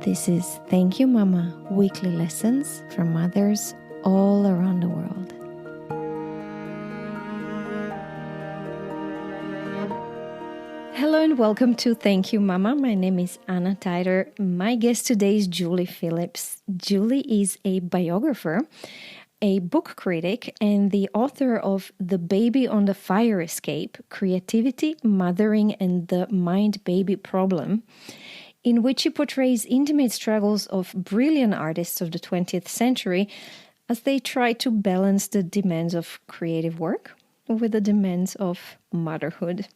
This is Thank You Mama, weekly lessons from mothers all around the world. Hello and welcome to Thank You Mama. My name is Anna Titer. My guest today is Jullie Phillips. Jullie is a biographer, a book critic, and the author of The Baby on the Fire Escape, Creativity, Mothering, and the Mind-Baby Problem, in which she portrays intimate struggles of brilliant artists of the 20th century as they try to balance the demands of creative work with the demands of motherhood.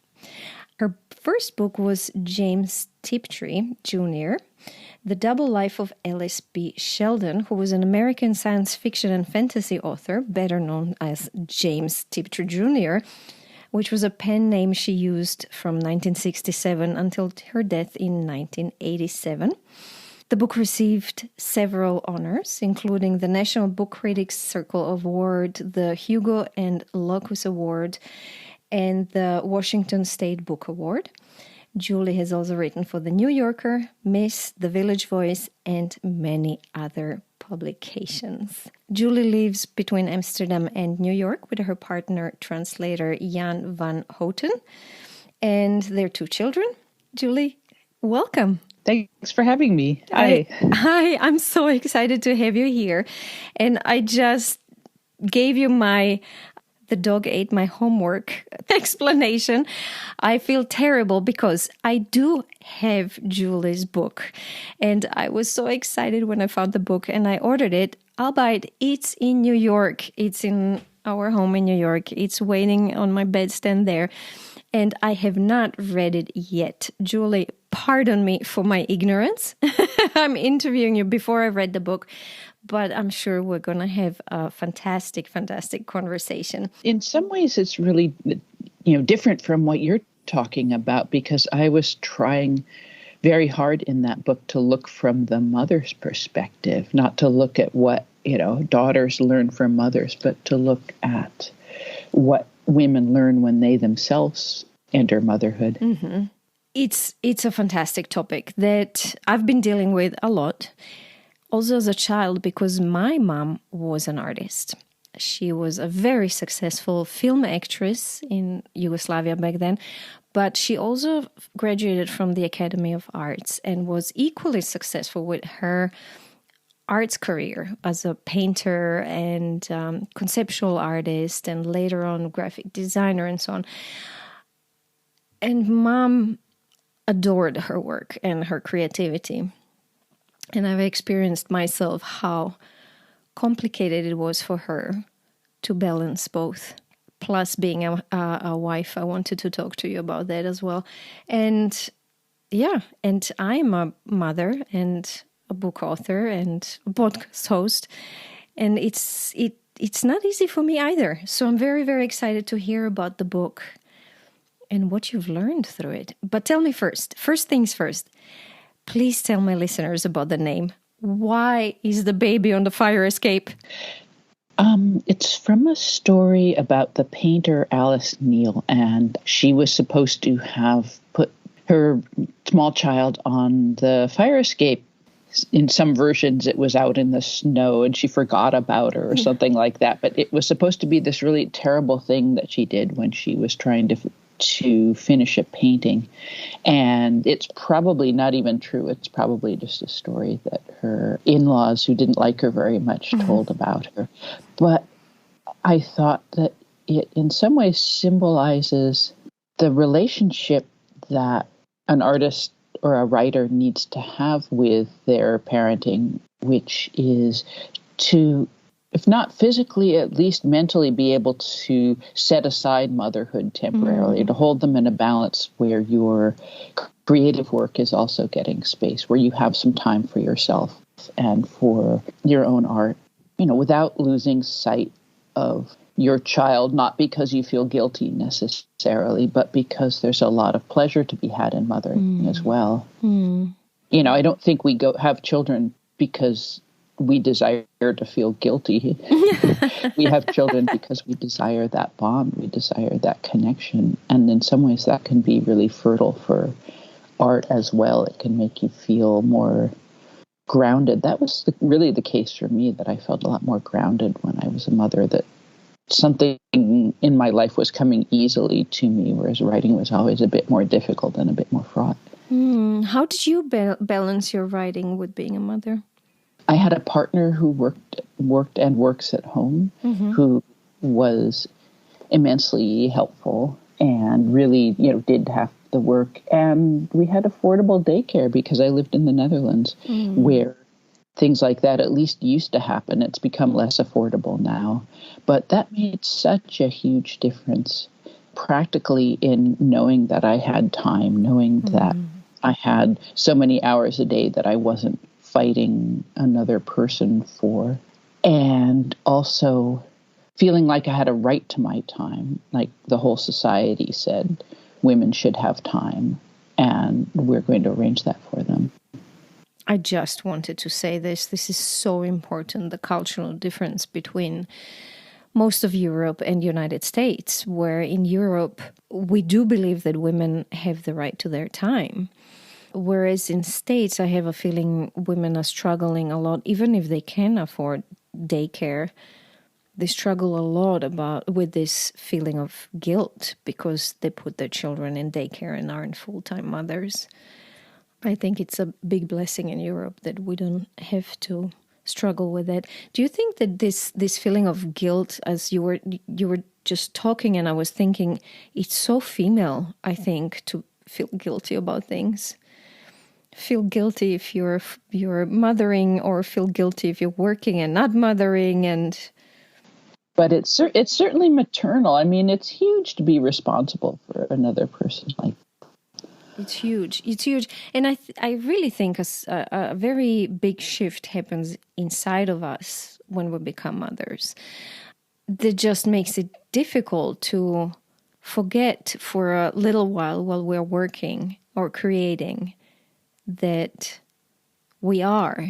Her first book was James Tiptree Jr., The Double Life of Alice B. Sheldon, who was an American science fiction and fantasy author, better known as James Tiptree Jr., which was a pen name she used from 1967 until her death in 1987. The book received several honors, including the National Book Critics Circle Award, the Hugo and Locus Award, and the Washington State Book Award. Jullie has also written for The New Yorker, Miss, The Village Voice, and many other publications. Jullie lives between Amsterdam and New York with her partner, translator Jan van Houten, and their two children. Jullie, welcome. Thanks for having me. Hi. Hi, I'm so excited to have you here. And I just gave you the dog ate my homework explanation. I feel terrible because I do have Jullie's book. And I was so excited when I found the book and I ordered it. Albeit it's in New York. It's in our home in New York. It's waiting on my bedstand there. And I have not read it yet. Jullie, pardon me for my ignorance. I'm interviewing you before I read the book. But I'm sure we're going to have a fantastic, fantastic conversation. In some ways, it's really, different from what you're talking about, because I was trying very hard in that book to look from the mother's perspective, not to look at what, daughters learn from mothers, but to look at what women learn when they themselves enter motherhood. Mm-hmm. It's a fantastic topic that I've been dealing with a lot. Also as a child, because my mom was an artist. She was a very successful film actress in Yugoslavia back then, but she also graduated from the Academy of Arts and was equally successful with her arts career as a painter and conceptual artist, and later on graphic designer and so on. And Mom adored her work and her creativity. And I've experienced myself how complicated it was for her to balance both. Plus, being a wife, I wanted to talk to you about that as well. And I'm a mother and a book author and a podcast host. And it's not easy for me either. So I'm very, very excited to hear about the book and what you've learned through it. But tell me first things first. Please tell my listeners about the name. Why is The Baby on the Fire Escape? It's from a story about the painter Alice Neal, and she was supposed to have put her small child on the fire escape. In some versions, it was out in the snow and she forgot about her or something like that. But it was supposed to be this really terrible thing that she did when she was trying to finish a painting. And it's probably not even true. It's probably just a story that her in-laws, who didn't like her very much, told about her. But I thought that it in some ways symbolizes the relationship that an artist or a writer needs to have with their parenting, which is to, if not physically, at least mentally be able to set aside motherhood temporarily, to hold them in a balance where your creative work is also getting space, where you have some time for yourself and for your own art, without losing sight of your child, not because you feel guilty necessarily, but because there's a lot of pleasure to be had in mothering as well. I don't think we have children because we desire to feel guilty. We have children because we desire that bond, we desire that connection. And in some ways that can be really fertile for art as well. It can make you feel more grounded. That was really the case for me, that I felt a lot more grounded when I was a mother, that something in my life was coming easily to me, whereas writing was always a bit more difficult and a bit more fraught. How did you balance your writing with being a mother? I had a partner who worked and works at home, who was immensely helpful and really, did half the work. And we had affordable daycare because I lived in the Netherlands, where things like that at least used to happen. It's become less affordable now. But that made such a huge difference practically in knowing that I had time, knowing that I had so many hours a day that I wasn't fighting another person for, and also feeling like I had a right to my time. Like the whole society said women should have time, and we're going to arrange that for them. I just wanted to say this. This is so important, the cultural difference between most of Europe and United States, where in Europe, we do believe that women have the right to their time. Whereas in States, I have a feeling women are struggling a lot, even if they can afford daycare. They struggle a lot with this feeling of guilt because they put their children in daycare and aren't full-time mothers. I think it's a big blessing in Europe that we don't have to struggle with it. Do you think that this feeling of guilt, as you were just talking, and I was thinking, it's so female, I think, to feel guilty about things. Feel guilty if you're mothering, or feel guilty if you're working and not mothering, But it's certainly maternal. I mean, it's huge to be responsible for another person. Like, it's huge. It's huge. And I really think a very big shift happens inside of us when we become mothers. That just makes it difficult to forget for a little while we're working or creating that we are.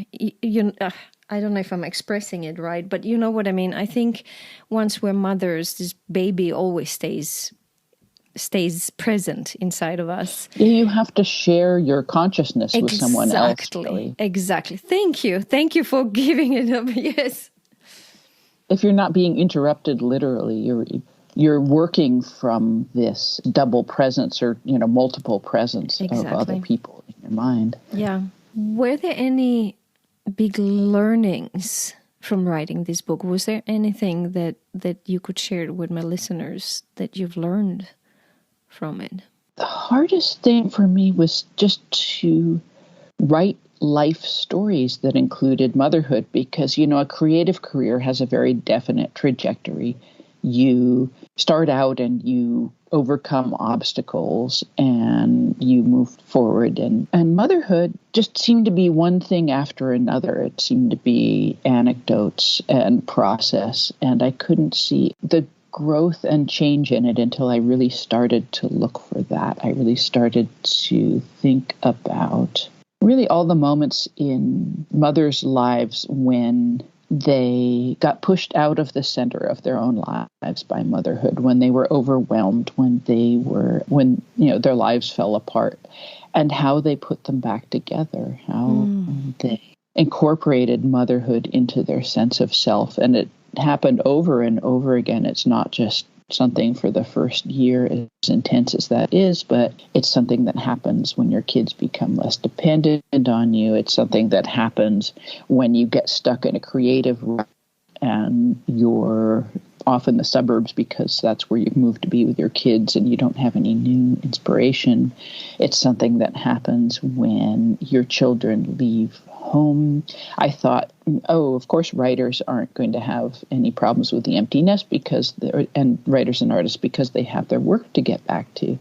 I don't know if I'm expressing it right, but you know what I mean. I think once we're mothers, this baby always stays present inside of us. You have to share your consciousness with someone else. Really. Exactly. Thank you for giving it up. Yes. If you're not being interrupted literally, you're working from this double presence, or multiple presence of other people in your mind. Yeah. Were there any big learnings from writing this book? Was there anything that you could share with my listeners that you've learned from it? The hardest thing for me was just to write life stories that included motherhood, because, a creative career has a very definite trajectory. You start out and you overcome obstacles and you move forward. And motherhood just seemed to be one thing after another. It seemed to be anecdotes and process. And I couldn't see the growth and change in it until I really started to look for that. I really started to think about really all the moments in mothers' lives when they got pushed out of the center of their own lives by motherhood, when they were overwhelmed, when their lives fell apart, and how they put them back together, how they incorporated motherhood into their sense of self. And it happened over and over again. It's not just something for the first year, as intense as that is, but it's something that happens when your kids become less dependent on you. It's something that happens when you get stuck in a creative rut and you're off in the suburbs because that's where you've moved to be with your kids and you don't have any new inspiration. It's something that happens when your children leave home. I thought, of course, writers aren't going to have any problems with the empty nest and writers and artists, because they have their work to get back to.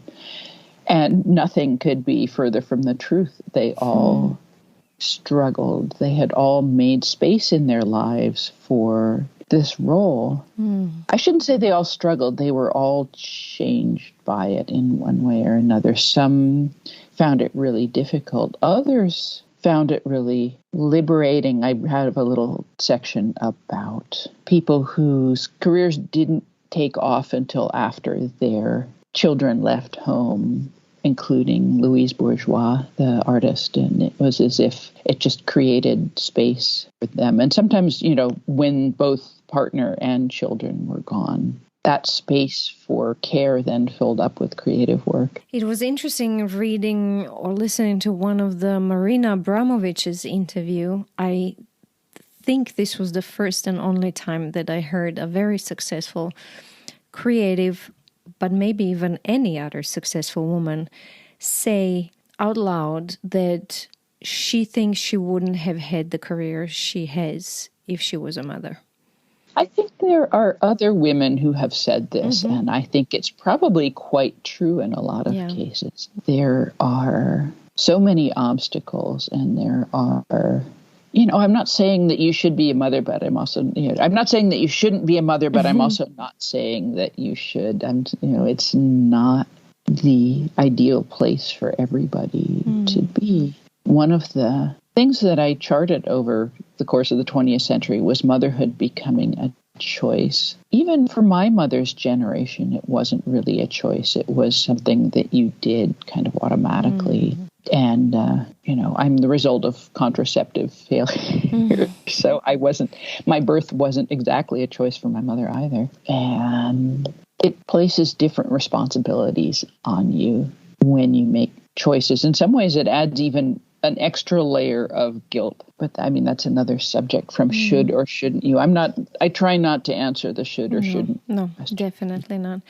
And nothing could be further from the truth. They all struggled. They had all made space in their lives for this role. I shouldn't say they all struggled. They were all changed by it in one way or another. Some found it really difficult. Others found it really liberating. I have a little section about people whose careers didn't take off until after their children left home. including Louise Bourgeois, the artist. And it was as if it just created space for them. And sometimes, when both partner and children were gone, that space for care then filled up with creative work. It was interesting reading or listening to one of the Marina Abramovich's interview. I think this was the first and only time that I heard a very successful creative, but maybe even any other successful woman, say out loud that she thinks she wouldn't have had the career she has if she was a mother. I think there are other women who have said this, and I think it's probably quite true in a lot of cases. There are so many obstacles, and there are, I'm not saying that you should be a mother, but I'm also, I'm not saying that you shouldn't be a mother, but I'm also not saying that you should. It's not the ideal place for everybody to be. One of the things that I charted over the course of the 20th century was motherhood becoming a choice. Even for my mother's generation, it wasn't really a choice. It was something that you did kind of automatically. And, I'm the result of contraceptive failure. So my birth wasn't exactly a choice for my mother either. And it places different responsibilities on you when you make choices. In some ways, it adds even an extra layer of guilt. But that's another subject from should or shouldn't you. I try not to answer the should or shouldn't. No, definitely not.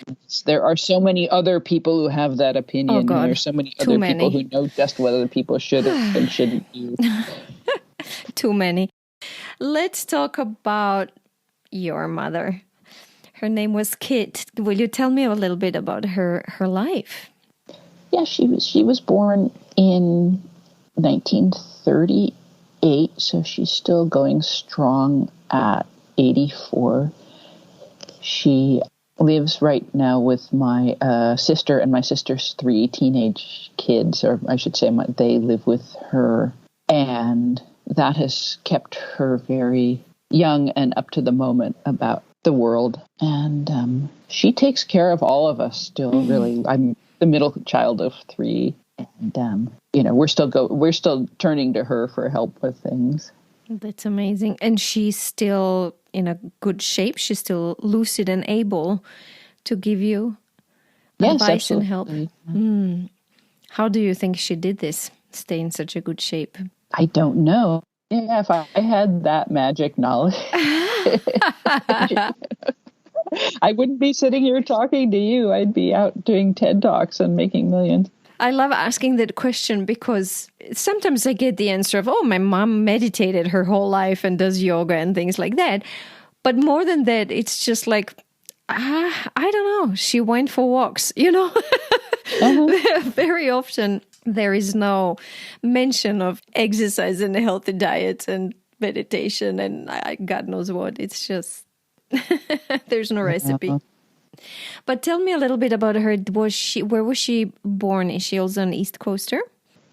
There are so many other people who have that opinion. Oh, God. And there are so many other people who know just whether people should and shouldn't you. Too many. Let's talk about your mother. Her name was Kit. Will you tell me a little bit about her life? Yeah, she was born in 1938, so she's still going strong at 84. She lives right now with my sister and my sister's 3 teenage kids, or I should say they live with her, and that has kept her very young and up to the moment about the world. And she takes care of all of us still, really. I'm the middle child of 3. And, we're still turning to her for help with things. That's amazing. And she's still in a good shape. She's still lucid and able to give you advice and help. How do you think she did this, stay in such a good shape? I don't know. Yeah, if I had that magic knowledge, I wouldn't be sitting here talking to you. I'd be out doing TED Talks and making millions. I love asking that question because sometimes I get the answer of, my mom meditated her whole life and does yoga and things like that. But more than that, it's just like, I don't know. She went for walks, Very often there is no mention of exercise and a healthy diet and meditation and God knows what. It's just, there's no recipe. But tell me a little bit about her. Where was she born? Is she also an East Coaster?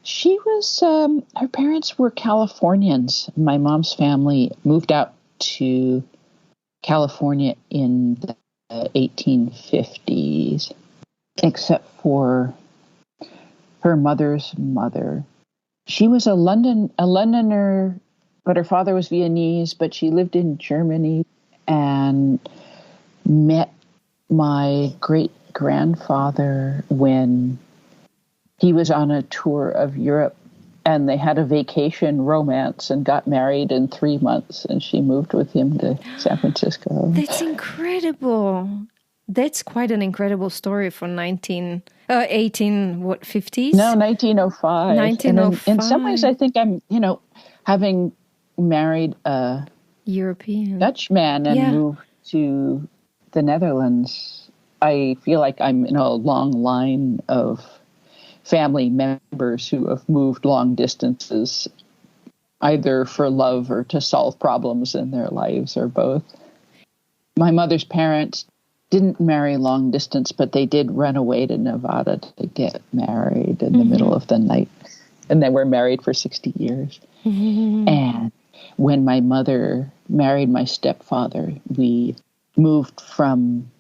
She was, her parents were Californians. My mom's family moved out to California in the 1850s, except for her mother's mother. She was a Londoner, but her father was Viennese, but she lived in Germany and met my great-grandfather when he was on a tour of Europe, and they had a vacation romance and got married in 3 months, and she moved with him to San Francisco. That's incredible. That's quite an incredible story for 50s? No, 1905. 1905. In some ways, I think I'm, having married a European Dutch man and moved to the Netherlands, I feel like I'm in a long line of family members who have moved long distances, either for love or to solve problems in their lives, or both. My mother's parents didn't marry long distance, but they did run away to Nevada to get married in the middle of the night. And they were married for 60 years. And when my mother married my stepfather, we moved from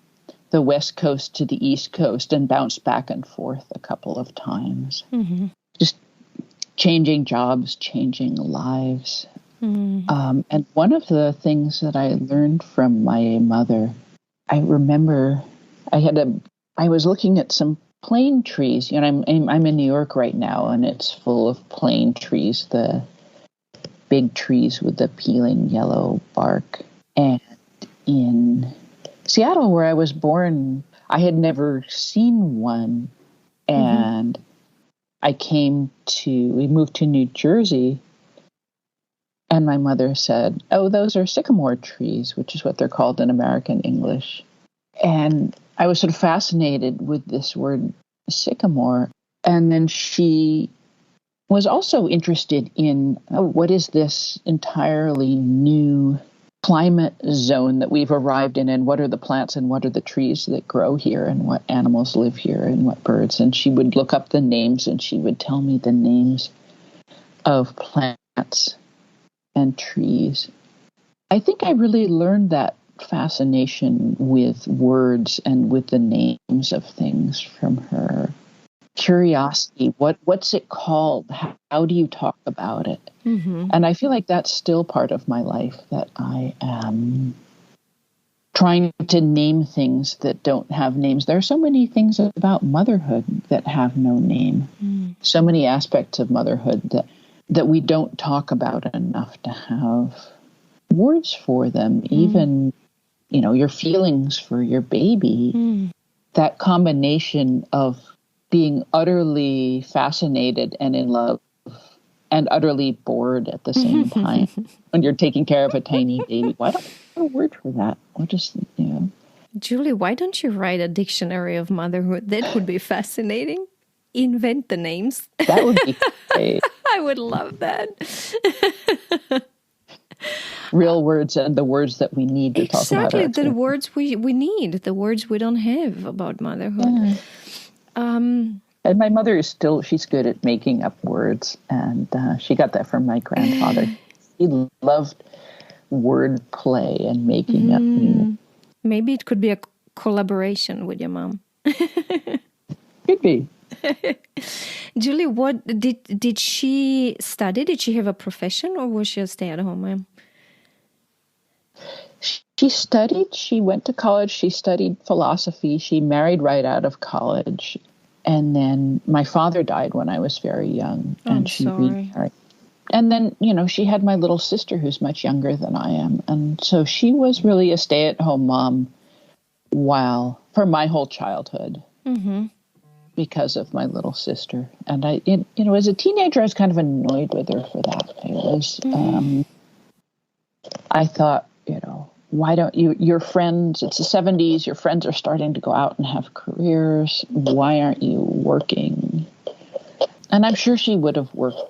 the West Coast to the East Coast and bounced back and forth a couple of times. Mm-hmm. Just changing jobs, changing lives. Mm-hmm. And one of the things that I learned from my mother, I remember I was looking at some plane trees. You know, I'm in New York right now, and it's full of plane trees, the big trees with the peeling yellow bark. And in Seattle, where I was born, I had never seen one. And we moved to New Jersey, and my mother said, "Oh, those are sycamore trees," which is what they're called in American English. And I was sort of fascinated with this word sycamore. And then she was also interested in what is this entirely new climate zone that we've arrived in, and what are the plants and what are the trees that grow here and what animals live here and what birds. And she would look up the names and she would tell me the names of plants and trees. I think I really learned that fascination with words and with the names of things from her. Curiosity, what's it called? How do you talk about it? Mm-hmm. And I feel like that's still part of my life, that I am trying to name things that don't have names. There are so many things about motherhood that have no name. So many aspects of motherhood that we don't talk about enough to have words for them. Even, you know, your feelings for your baby, that combination of being utterly fascinated and in love and utterly bored at the same time when you're taking care of a tiny baby. Why don't I have a word for that? Or just, you know. Julie, why don't you write a dictionary of motherhood? That would be fascinating. Invent the names. That would be great. I would love that. Real words and the words that we need to talk about. Exactly, the words we need, the words we don't have about motherhood. Yeah. And my mother is she's good at making up words, and she got that from my grandfather. He loved word play and making up new. Maybe it could be a collaboration with your mom. Could be. Julie, what did she study? Did she have a profession, or was she a stay-at-home mom? She studied. She went to college. She studied philosophy. She married right out of college. And then my father died when I was very young. And she remarried. And then, you know, she had my little sister who's much younger than I am. And so she was really a stay-at-home mom for my whole childhood. Mm-hmm. Because of my little sister. And as a teenager, I was kind of annoyed with her for that. I thought, you know, why don't your friends, it's the 70s, your friends are starting to go out and have careers. Why aren't you working? And I'm sure she would have worked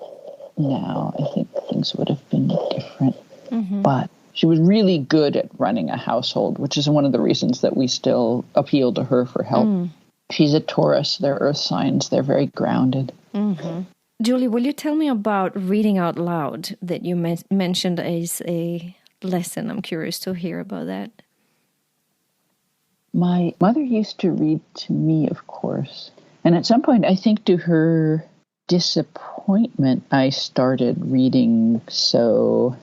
now. I think things would have been different. Mm-hmm. But she was really good at running a household, which is one of the reasons that we still appeal to her for help. She's a Taurus. They're earth signs. They're very grounded. Mm-hmm. Julie, will you tell me about reading out loud that you mentioned as a lesson? I'm curious to hear about that. My mother used to read to me, of course. And at some point, I think to her disappointment, I started reading so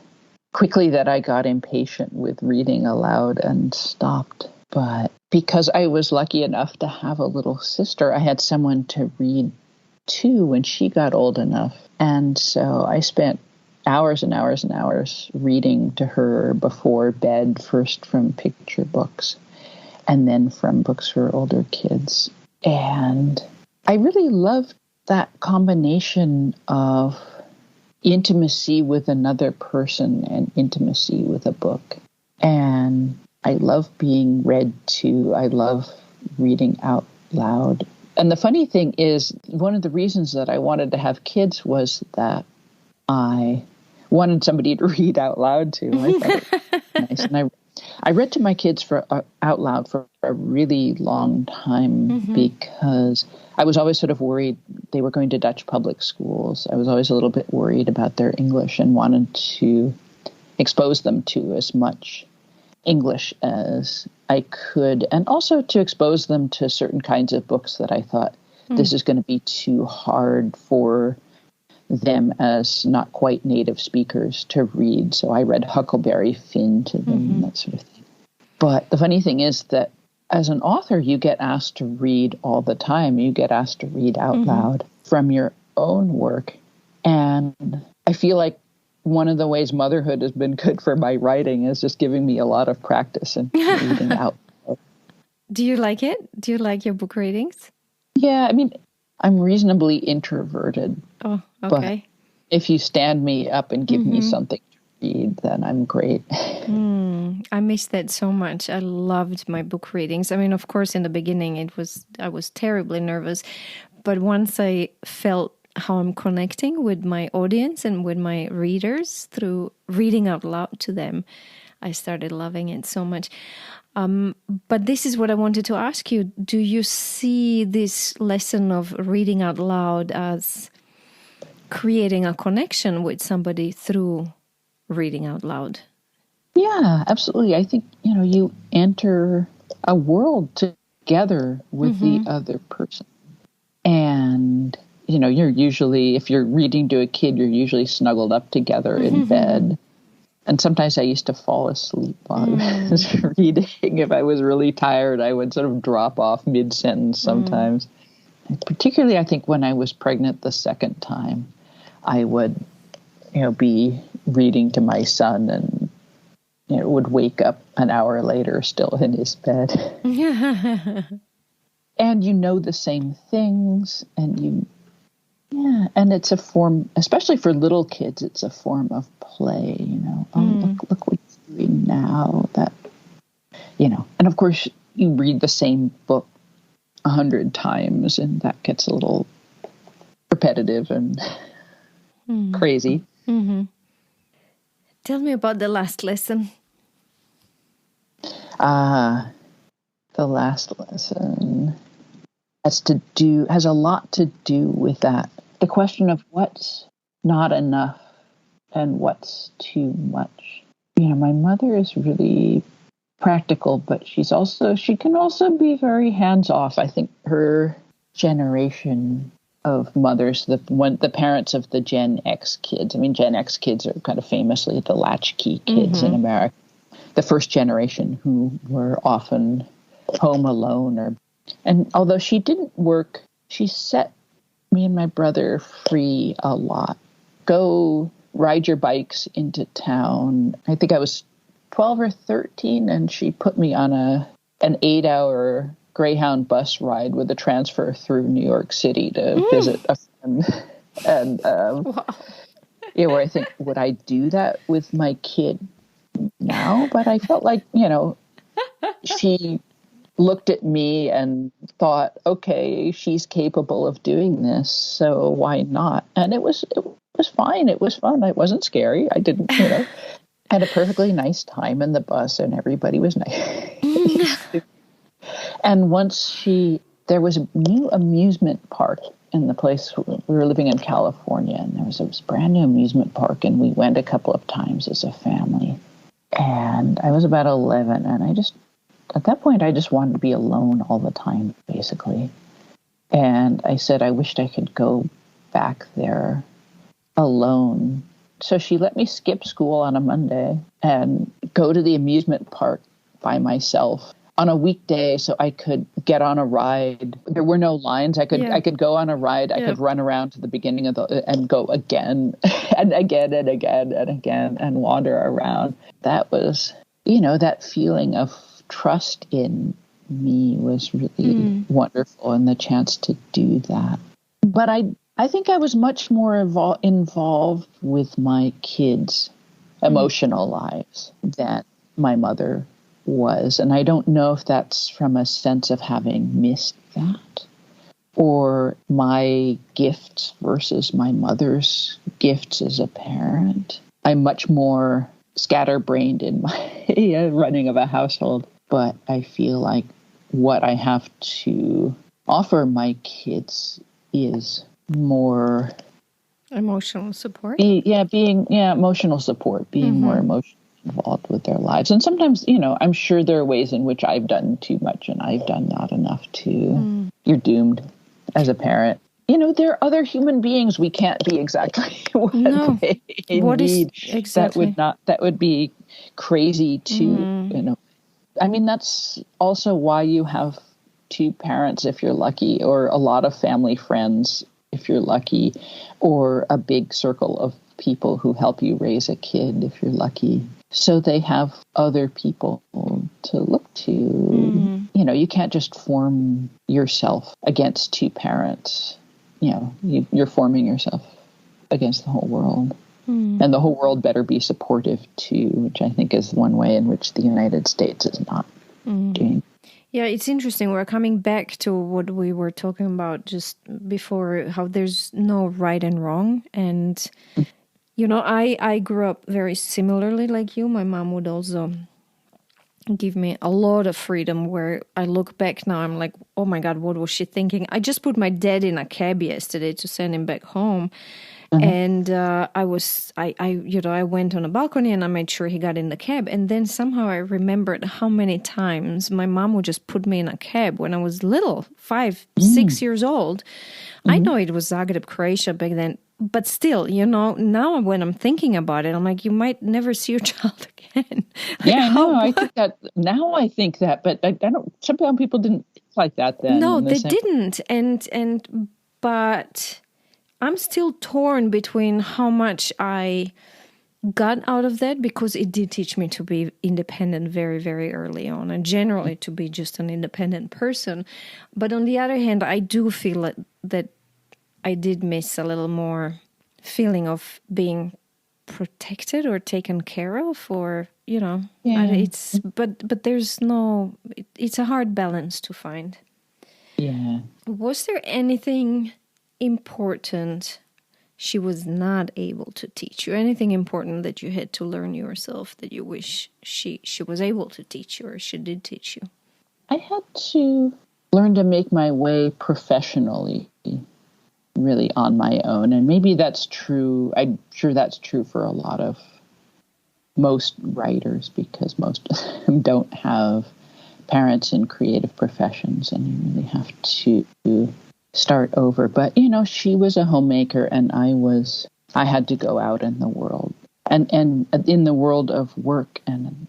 quickly that I got impatient with reading aloud and stopped. But because I was lucky enough to have a little sister, I had someone to read to when she got old enough. And so I spent hours and hours and hours reading to her before bed, first from picture books and then from books for older kids. And I really loved that combination of intimacy with another person and intimacy with a book. And I love being read to. I love reading out loud. And the funny thing is, one of the reasons that I wanted to have kids was that I wanted somebody to read out loud to. I thought it was nice. And I read to my kids out loud for a really long time because I was always sort of worried they were going to Dutch public schools. I was always a little bit worried about their English and wanted to expose them to as much English as I could, and also to expose them to certain kinds of books that I thought this is going to be too hard for them as not quite native speakers to read. So I read Huckleberry Finn to them, that sort of thing. But the funny thing is that as an author, you get asked to read all the time. You get asked to read out loud from your own work. And I feel like one of the ways motherhood has been good for my writing is just giving me a lot of practice in reading out loud. Do you like it? Do you like your book readings? Yeah, I mean, I'm reasonably introverted. Oh, okay. But if you stand me up and give me something to read, then I'm great. I missed that so much. I loved my book readings. I mean, of course, in the beginning, I was terribly nervous. But once I felt how I'm connecting with my audience and with my readers through reading out loud to them, I started loving it so much. But this is what I wanted to ask you. Do you see this lesson of reading out loud as creating a connection with somebody through reading out loud? Yeah, absolutely. I think, you enter a world together with the other person. And, you're usually, if you're reading to a kid, you're usually snuggled up together in bed. And sometimes I used to fall asleep while I was reading. If I was really tired, I would sort of drop off mid-sentence sometimes. Particularly, I think, when I was pregnant the second time, I would, be reading to my son and, would wake up an hour later still in his bed. And the same things, and and it's a form, especially for little kids, it's a form of play, Oh, look what he's doing now, that, and of course you read the same book 100 times and that gets a little repetitive and crazy. Tell me about the last lesson. The last lesson has a lot to do with that. The question of what's not enough and what's too much. My mother is really practical, but she can also be very hands-off. I think her generation of mothers, the parents of the Gen X kids. I mean, Gen X kids are kind of famously the latchkey kids in America. The first generation who were often home alone. And although she didn't work, she set me and my brother free a lot. Go ride your bikes into town. I think I was 12 or 13, and she put me on an 8-hour Greyhound bus ride with a transfer through New York City to visit a friend. And Wow. where I think, would I do that with my kid now? But I felt like, she looked at me and thought, okay, she's capable of doing this, so why not? And it was fine. It was fun. It wasn't scary. I didn't, had a perfectly nice time in the bus, and everybody was nice. And there was a new amusement park in the place. We were living in California, and there was this brand new amusement park, and we went a couple of times as a family. And I was about 11, and at that point, I just wanted to be alone all the time, basically. And I said, I wished I could go back there alone. So she let me skip school on a Monday and go to the amusement park by myself on a weekday so I could get on a ride. There were no lines. I could go on a ride. I could run around to the beginning and go again and again and again and again and wander around. That was, that feeling of trust in me was really wonderful, and the chance to do that. But I think I was much more involved with my kids' emotional lives than my mother was. And I don't know if that's from a sense of having missed that, or my gifts versus my mother's gifts as a parent. I'm much more scatterbrained in my running of a household. But I feel like what I have to offer my kids is more emotional support. Emotional support, being more emotionally involved with their lives. And sometimes, I'm sure there are ways in which I've done too much and I've done not enough to, you're doomed as a parent. There are other human beings. We can't be exactly what they need. Exactly. That would be crazy to, I mean, that's also why you have two parents if you're lucky, or a lot of family friends if you're lucky, or a big circle of people who help you raise a kid if you're lucky. So they have other people to look to. You can't just form yourself against two parents. You're forming yourself against the whole world. And the whole world better be supportive too, which I think is one way in which the United States is not doing. Yeah, it's interesting. We're coming back to what we were talking about just before, how there's no right and wrong. And, I grew up very similarly like you. My mom would also give me a lot of freedom, where I look back now, I'm like, oh my God, what was she thinking? I just put my dad in a cab yesterday to send him back home. And I went on a balcony and I made sure he got in the cab. And then somehow I remembered how many times my mom would just put me in a cab when I was little, 5, 6 years old. I know it was Zagreb, Croatia back then, but still, now when I'm thinking about it, I'm like, you might never see your child again. Yeah, no, I think that now. I think that, but I don't. Some people didn't think like that then. No, they didn't, but I'm still torn between how much I got out of that, because it did teach me to be independent very, very early on, and generally to be just an independent person. But on the other hand, I do feel that I did miss a little more feeling of being protected or taken care of, or, but there's it's a hard balance to find. Yeah. Was there anything important she was not able to teach you? Anything important that you had to learn yourself that you wish she was able to teach you, or she did teach you? I had to learn to make my way professionally, really on my own. And maybe that's true. I'm sure that's true for a lot of most writers, because most of them don't have parents in creative professions, and you really have to start over. But, she was a homemaker, and I had to go out in the world and in the world of work. And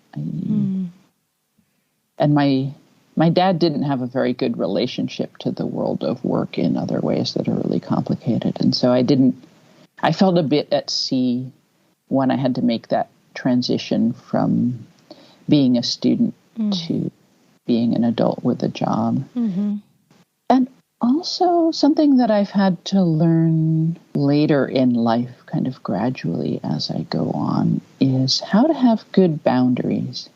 my dad didn't have a very good relationship to the world of work in other ways that are really complicated. And so I felt a bit at sea when I had to make that transition from being a student to being an adult with a job. And also something that I've had to learn later in life, kind of gradually as I go on, is how to have good boundaries.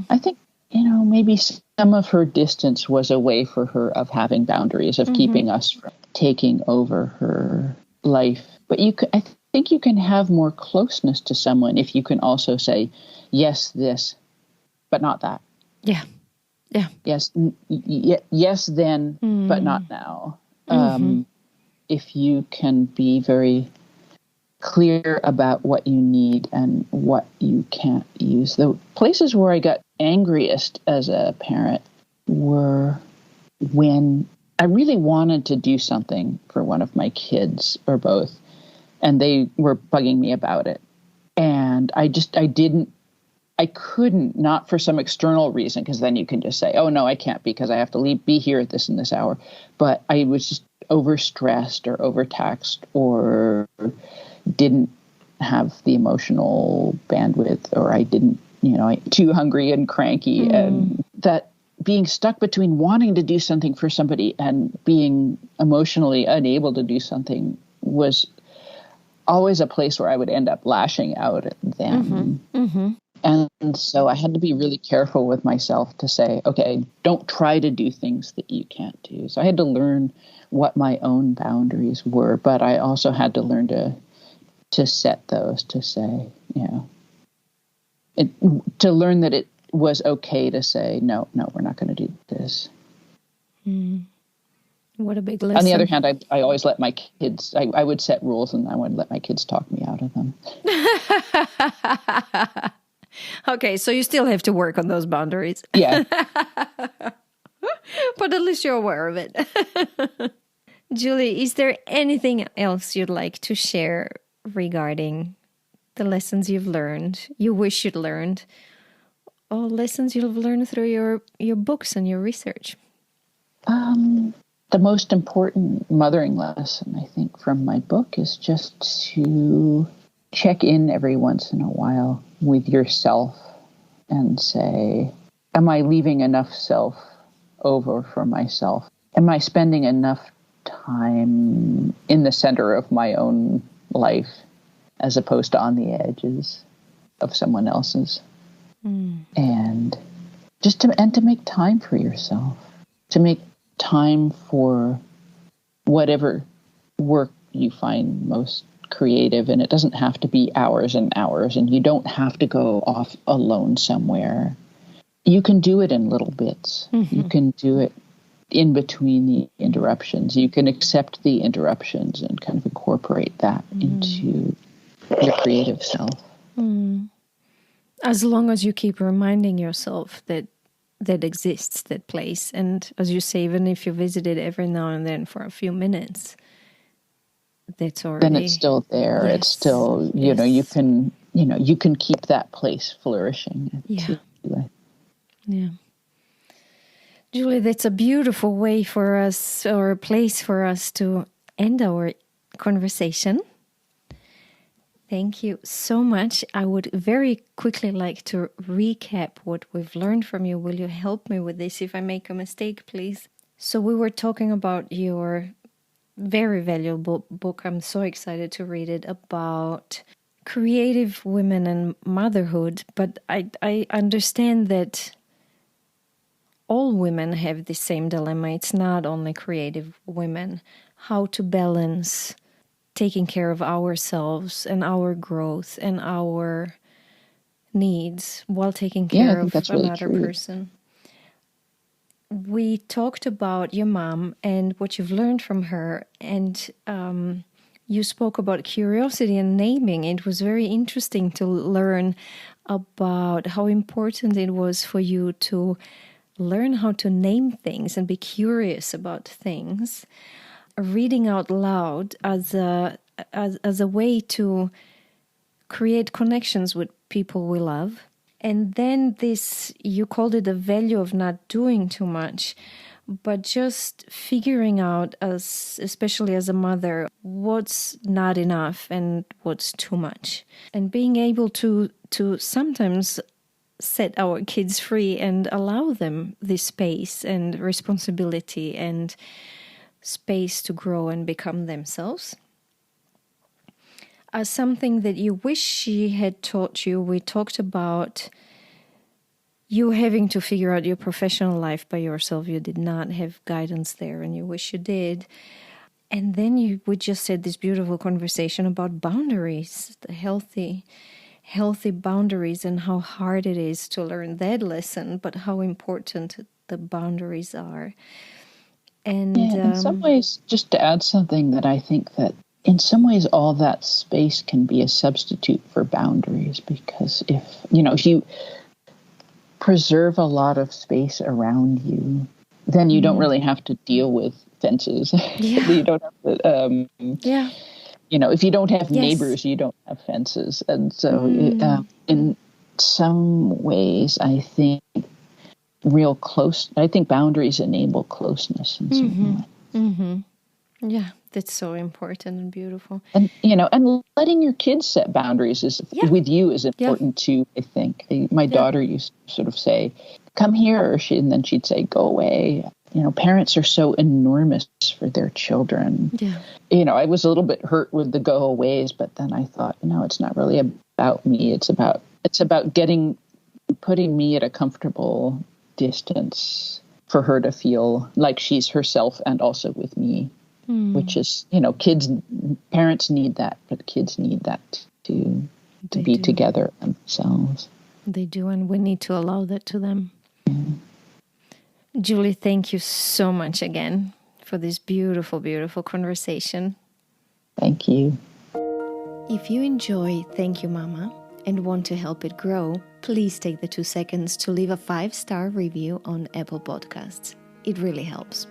I think, maybe some of her distance was a way for her of having boundaries, of keeping us from taking over her life. But I think you can have more closeness to someone if you can also say, yes, this, but not that. Yeah. Yeah. Yes. Yes, then, but not now. If you can be very clear about what you need and what you can't use. The places where I got angriest as a parent were when I really wanted to do something for one of my kids, or both, and they were bugging me about it. And I couldn't, not for some external reason, because then you can just say, oh, no, I can't because I have to be here at this and this hour. But I was just overstressed or overtaxed, or didn't have the emotional bandwidth, or I didn't, too hungry and cranky. And that being stuck between wanting to do something for somebody and being emotionally unable to do something was always a place where I would end up lashing out at them. And so I had to be really careful with myself to say, okay, don't try to do things that you can't do. So I had to learn what my own boundaries were, but I also had to learn to set those, to say, to learn that it was okay to say, no, we're not going to do this. What a big lesson. On the other hand, I always let my kids, I would set rules and I would let my kids talk me out of them. Okay, so you still have to work on those boundaries. Yeah. But at least you're aware of it. Jullie, is there anything else you'd like to share regarding the lessons you've learned, you wish you'd learned, or lessons you've learned through your books and your research? The most important mothering lesson, I think, from my book is just to check in every once in a while with yourself and say, am I leaving enough self over for myself? Am I spending enough time in the center of my own life as opposed to on the edges of someone else's? And just to make time for yourself, to make time for whatever work you find most creative. And it doesn't have to be hours and hours, and you don't have to go off alone somewhere. You can do it in little bits. You can do it in between the interruptions. You can accept the interruptions and kind of incorporate that into your creative self. As long as you keep reminding yourself that exists, that place. And as you say, even if you visit it every now and then for a few minutes, that's already... Then it's still there. Yes. It's still, you can keep that place flourishing. Yeah. Yeah. Jullie, that's a beautiful way for us, or a place for us to end our conversation. Thank you so much. I would very quickly like to recap what we've learned from you. Will you help me with this? If I make a mistake, please. So we were talking about your very valuable book. I'm so excited to read it, about creative women and motherhood. But I understand that all women have the same dilemma. It's not only creative women. How to balance taking care of ourselves and our growth and our needs while taking care of another person. We talked about your mom and what you've learned from her, and you spoke about curiosity and naming. It was very interesting to learn about how important it was for you to learn how to name things and be curious about things. Reading out loud as a way to create connections with people we love. And then this, you called it the value of not doing too much, but just figuring out, especially as a mother, what's not enough and what's too much. And being able to sometimes set our kids free and allow them this space and responsibility and space to grow and become themselves. As something that you wish she had taught you, we talked about you having to figure out your professional life by yourself. You did not have guidance there, and you wish you did. And then we just had this beautiful conversation about boundaries, the healthy boundaries, and how hard it is to learn that lesson, but how important the boundaries are. And in some ways, just to add something, that I think that in some ways all that space can be a substitute for boundaries, because if you preserve a lot of space around you, then you don't really have to deal with fences. Yeah. You don't have to, if you don't have neighbors, you don't have fences. And so in some ways, I think boundaries enable closeness in some way. Yeah, that's so important and beautiful. And, and letting your kids set boundaries with you is important too, I think. My daughter used to sort of say, come here, and then she'd say, go away. Parents are so enormous for their children. Yeah. I was a little bit hurt with the go aways, but then I thought, it's not really about me. It's about putting me at a comfortable distance for her to feel like she's herself and also with me, which is, parents need that, but kids need that to be together themselves. They do, and we need to allow that to them. Yeah. Jullie, thank you so much again for this beautiful, beautiful conversation. Thank you. If you enjoy Thank You Mama and want to help it grow, please take the 2 seconds to leave a 5-star review on Apple Podcasts. It really helps.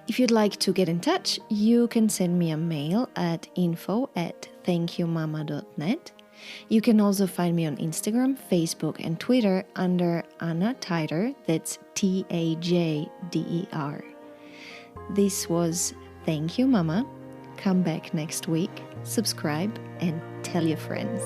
If you'd like to get in touch, you can send me a mail at info@thankyouMama.net. You can also find me on Instagram, Facebook, and Twitter under Anna Tider, that's Tajder. This was Thank You Mama. Come back next week, subscribe, and tell your friends.